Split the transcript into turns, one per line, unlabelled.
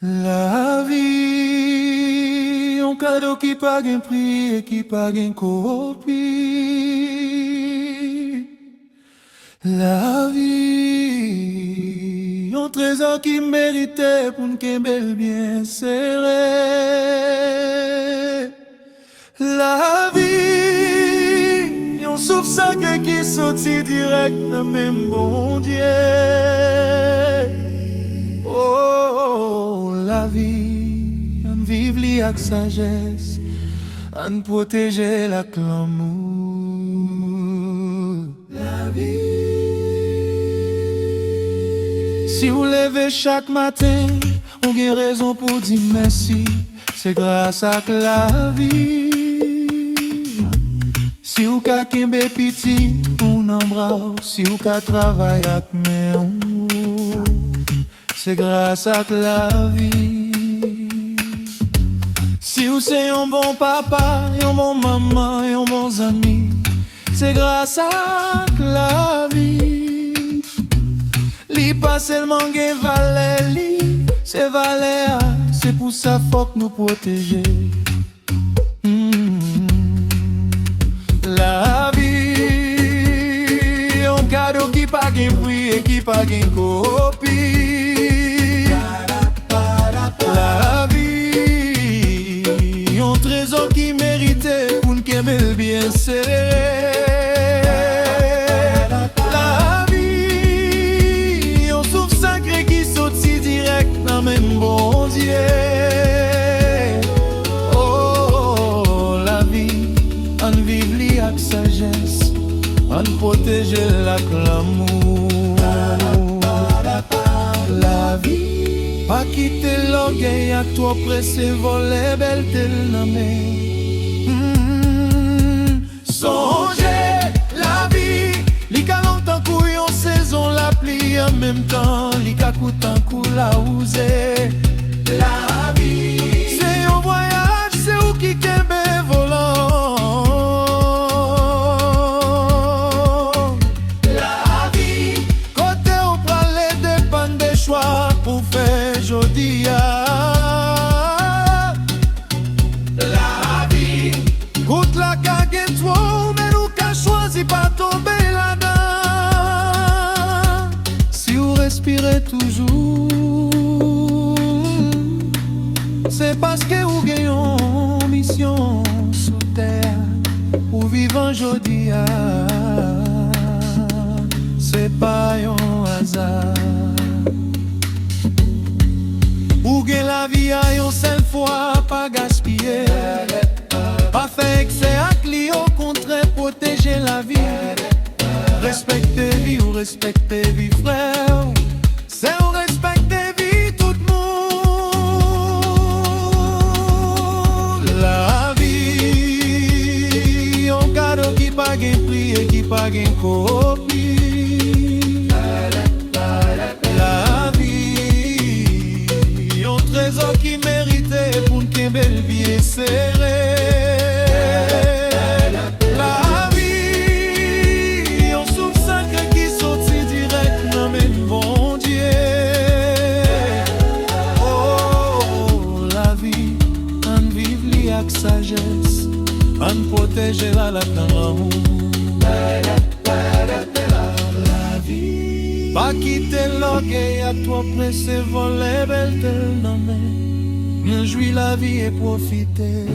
La vie, un cadeau qui pas gain prix et qui pas gain copie. La vie, un trésor qui méritait pour une belle bien serré. La vie, un souffle sacré qui sortit direct dans même bon Dieu. Oh, la vie, on vive li avec sagesse, on protéger la l'amour. La vie. Si vous levez chaque matin, on a raison pour dire merci, c'est grâce à la vie. Si vous ka kembe piti, on embrasse, si vous ka travaille avec main, c'est grâce à la vie. Si vous c'est un bon papa, un bon maman, un bon ami, c'est grâce à la vie. Li pas seulement gen valeur, li c'est valeur, c'est pour ça faut que nous protéger. La vie, un cadeau qui pas gen prix et qui pas gen copie. La vie, un trésor qui méritait pour une kemel bien serré. La vie, un souffle sacré qui sortit direct dans même bon Dieu. Oh, la vie, on vive li avec sagesse, on protège la l'amour. La vie, pas quitter l'orgueil à toi pressé voler belle tel namé. Songez la vie, li ka longtemps couillon saison la pluie en même temps, li ka coûte un coup la ousé. La vie, c'est un voyage, c'est où qui kembe volant. La vie, côté ou pralé dépend des choix pour faire jodia. La vie, goûte la kage toi, mais nous qu'a choisi pas tomber là-dedans. Si vous respirez toujours, c'est parce que vous gagnez une mission sous terre pour vivre en jodia. C'est pas un hasard. Ou gagnez la vie à une seule fois, pas gaspiller. Pas faire excès à cli, au contraire protéger la vie. Respecter vie ou respecter vie frère, c'est ou respecter vie tout le monde. La vie, un cadeau qui pas gain prix et qui pas gain copie. La vie, un trésor qui méritait pour une belle vie serrée. Sagesse, on protège la l'amour. La vie, pas quitter l'orgueil à toi pressé voler belle tel nommé. Bien jouir la vie et profiter.